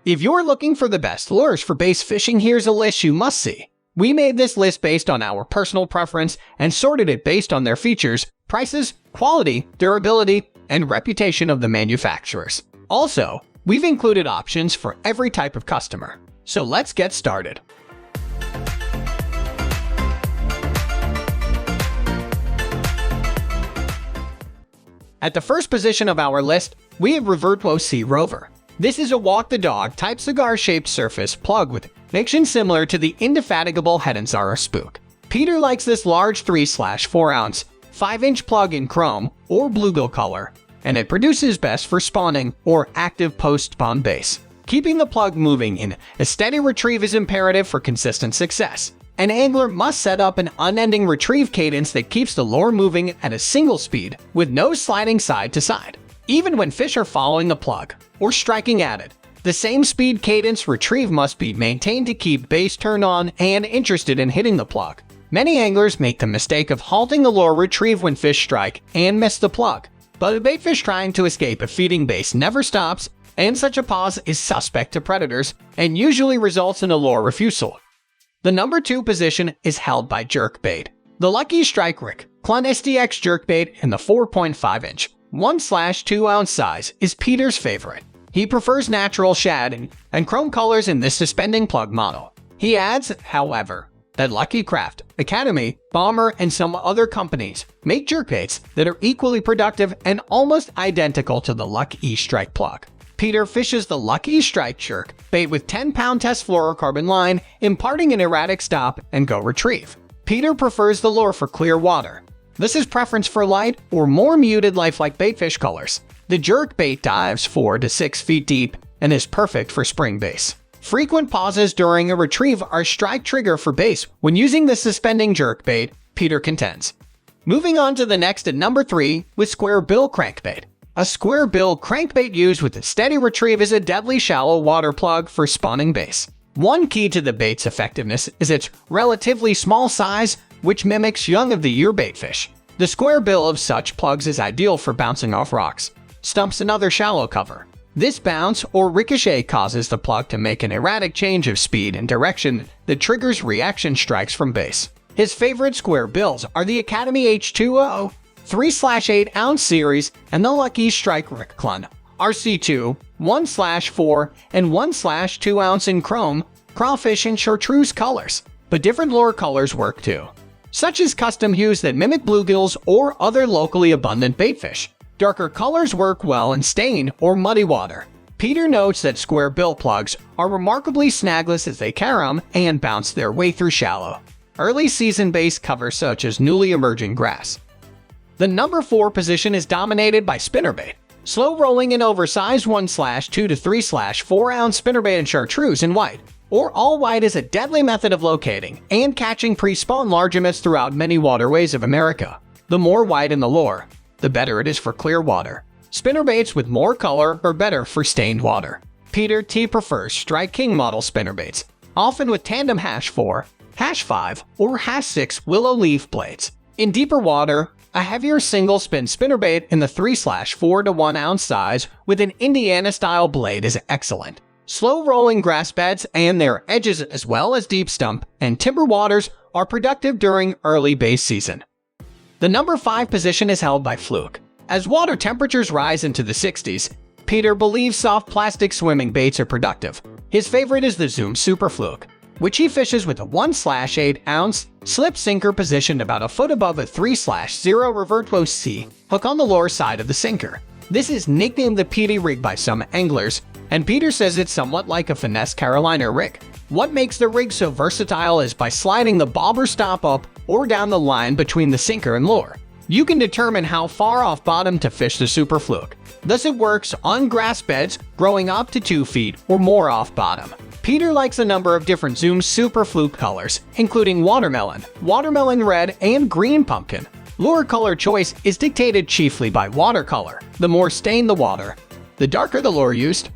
If you're looking for the best lures for bass fishing, here's a list you must see. We made this list based on our personal preference and sorted it based on their features, prices, quality, durability, and reputation of the manufacturers. Also, we've included options for every type of customer. So let's get started. At the first position of our list, we have Robotic Sea Rover. This is a walk-the-dog type cigar-shaped surface plug with action similar to the indefatigable Head & Zara Spook. Peter likes this large 3/4 ounce, 5-inch plug in chrome or bluegill color, and it produces best for spawning or active post-spawn bass. Keeping the plug moving in a steady retrieve is imperative for consistent success. An angler must set up an unending retrieve cadence that keeps the lure moving at a single speed with no sliding side to side. Even when fish are following the plug or striking at it, the same speed cadence retrieve must be maintained to keep bass turned on and interested in hitting the plug. Many anglers make the mistake of halting the lure retrieve when fish strike and miss the plug. But a baitfish trying to escape a feeding bass never stops, and such a pause is suspect to predators and usually results in a lure refusal. The number 2 position is held by jerkbait. The Lucky Strike Rick Clun SDX jerkbait in the 4.5-inch, 1/2 ounce size is Peter's favorite. He prefers natural shad and chrome colors in this suspending plug model. He adds, however, that Lucky Craft, Academy, Bomber, and some other companies make jerkbaits that are equally productive and almost identical to the Lucky Strike plug. Peter fishes the Lucky Strike jerk bait with 10-pound test fluorocarbon line, imparting an erratic stop and go retrieve. Peter prefers the lure for clear water. This is preference for light or more muted lifelike baitfish colors. The jerk bait dives 4 to 6 feet deep and is perfect for spring bass. Frequent pauses during a retrieve are strike trigger for bass when using the suspending jerk bait, Peter contends. Moving on to the next at number 3 with Square Bill Crankbait. A square bill crankbait used with a steady retrieve is a deadly shallow water plug for spawning bass. One key to the bait's effectiveness is its relatively small size, which mimics young-of-the-year baitfish. The square bill of such plugs is ideal for bouncing off rocks, stumps, and other shallow cover. This bounce or ricochet causes the plug to make an erratic change of speed and direction that triggers reaction strikes from bass. His favorite square bills are the Academy H2O 3/8 ounce series and the Lucky Strike Rick Clun RC2 1/4 and 1/2 ounce in chrome, crawfish, and chartreuse colors. But different lure colors work too, such as custom hues that mimic bluegills or other locally abundant baitfish. Darker colors work well in stained or muddy water. Peter notes that square bill plugs are remarkably snagless as they carom and bounce their way through shallow, early season bass cover such as newly emerging grass. The number 4 position is dominated by spinnerbait. Slow rolling and oversized 1/2 to 3/4 ounce spinnerbait in chartreuse and white, or all white, is a deadly method of locating and catching pre-spawn largemouths throughout many waterways of America. The more white in the lure, the better it is for clear water. Spinnerbaits with more color are better for stained water. Peter T prefers Strike King model spinnerbaits, often with tandem #4, #5, or #6 willow leaf blades. In deeper water, a heavier single-spin spinnerbait in the 3/4 to 1 ounce size with an Indiana-style blade is excellent. Slow-rolling grass beds and their edges, as well as deep stump and timber waters, are productive during early bass season. The number 5 position is held by Fluke. As water temperatures rise into the 60s, Peter believes soft plastic swimming baits are productive. His favorite is the Zoom Super Fluke, which he fishes with a 1/8 ounce slip sinker positioned about a foot above a 3/0 Robotic C hook on the lower side of the sinker. This is nicknamed the PD rig by some anglers, and Peter says it's somewhat like a finesse Carolina rig. What makes the rig so versatile is by sliding the bobber stop up or down the line between the sinker and lure. You can determine how far off bottom to fish the Super Fluke. Thus it works on grass beds growing up to 2 feet or more off bottom. Peter likes a number of different Zoom Super Fluke colors, including watermelon, watermelon red, and green pumpkin. Lure color choice is dictated chiefly by watercolor. The more stained the water, the darker the lure used.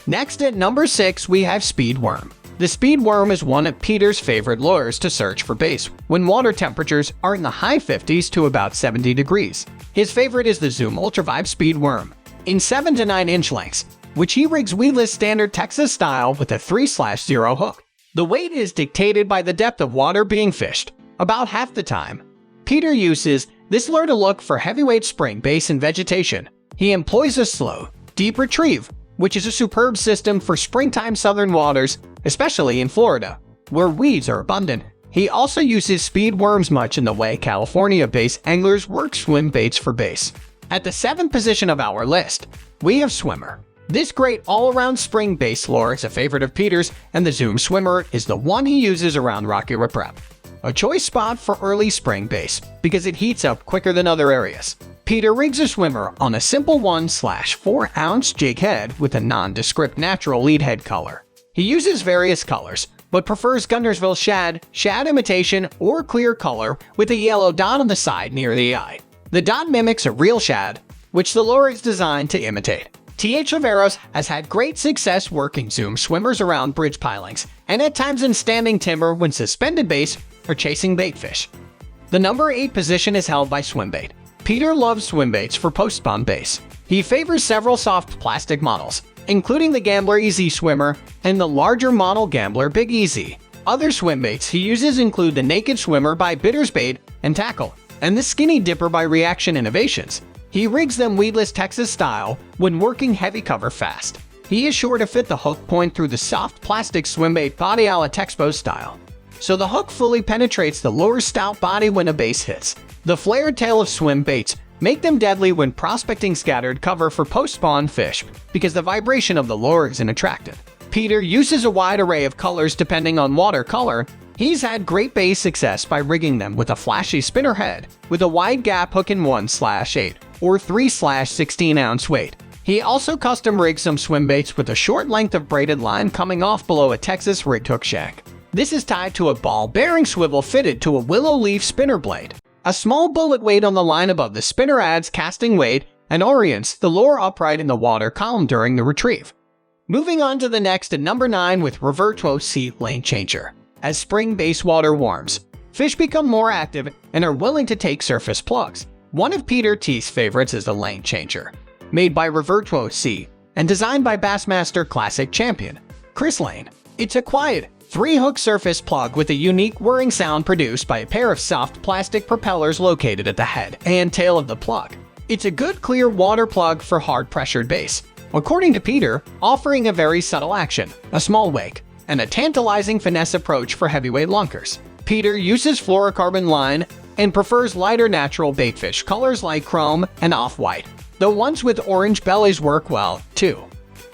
Next at number 6 we have Speed Worm. The Speed Worm is one of Peter's favorite lures to search for bass when water temperatures are in the high 50s to about 70 degrees. His favorite is the Zoom Ultra Vibe Speed Worm. In 7 to 9 inch lengths, which he rigs weedless standard Texas style with a 3/0 hook. The weight is dictated by the depth of water being fished, about half the time. Peter uses this lure to look for heavyweight spring base and vegetation. He employs a slow, deep retrieve, which is a superb system for springtime southern waters, especially in Florida, where weeds are abundant. He also uses speed worms much in the way California-based anglers work swim baits for base. At the 7th position of our list, we have Swimmer. This great all-around spring base lure is a favorite of Peter's, and the Zoom Swimmer is the one he uses around Rocky River Prep. A choice spot for early spring base because it heats up quicker than other areas. Peter rigs a Swimmer on a simple 1/4 ounce jig head with a nondescript natural lead head color. He uses various colors, but prefers Guntersville shad, shad imitation, or clear color with a yellow dot on the side near the eye. The dot mimics a real shad, which the lure is designed to imitate. T.H. Averos has had great success working Zoom Swimmers around bridge pilings, and at times in standing timber when suspended base or chasing baitfish. The number 8 position is held by Swimbait. Peter loves swim baits for post-spawn base. He favors several soft plastic models, including the Gambler Easy Swimmer and the larger model Gambler Big Easy. Other swim baits he uses include the Naked Swimmer by Bitters Bait and Tackle, and the Skinny Dipper by Reaction Innovations. He rigs them weedless Texas style when working heavy cover fast. He is sure to fit the hook point through the soft plastic swim bait body a la Texpo style, so the hook fully penetrates the lure's stout body when a base hits. The flared tail of swim baits make them deadly when prospecting scattered cover for post-spawn fish because the vibration of the lure is attractive. Peter uses a wide array of colors depending on water color. He's had great base success by rigging them with a flashy spinner head with a wide gap hook in 1/8 or 3/16 ounce weight. He also custom rigs some swim baits with a short length of braided line coming off below a Texas rigged hook shank. This is tied to a ball-bearing swivel fitted to a willow leaf spinner blade. A small bullet weight on the line above the spinner adds casting weight and orients the lure upright in the water column during the retrieve. Moving on to the next at number 9 with Robotic Sea Lane Changer. As spring base water warms, fish become more active and are willing to take surface plugs. One of Peter T's favorites is the Lane Changer, made by Robotic Sea and designed by Bassmaster Classic champion Chris Lane. It's a quiet, 3-hook surface plug with a unique whirring sound produced by a pair of soft plastic propellers located at the head and tail of the plug. It's a good clear water plug for hard-pressured base, according to Peter, offering a very subtle action, a small wake, and a tantalizing finesse approach for heavyweight lunkers. Peter uses fluorocarbon line and prefers lighter natural baitfish colors like chrome and off-white, though ones with orange bellies work well, too.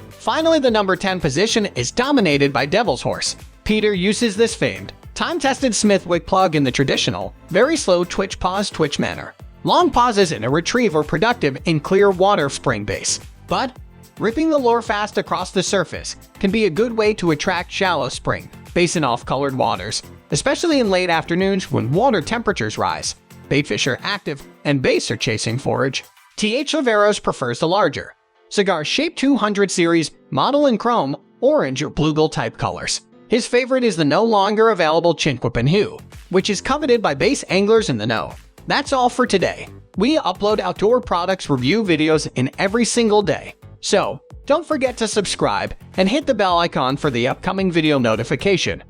Finally, the number 10 position is dominated by Devil's Horse. Peter uses this famed, time-tested Smithwick plug in the traditional, very slow twitch pause twitch manner. Long pauses in a retrieve are productive in clear water spring base, but ripping the lure fast across the surface can be a good way to attract shallow spring base in off-colored waters, especially in late afternoons when water temperatures rise. Baitfish are active and base are chasing forage. T.H. Averos prefers the larger, cigar-shaped 200 series model in chrome, orange, or bluegill type colors. His favorite is the no longer available Chinquapin hue, which is coveted by base anglers in the know. That's all for today. We upload outdoor products review videos in every single day, so don't forget to subscribe and hit the bell icon for the upcoming video notification.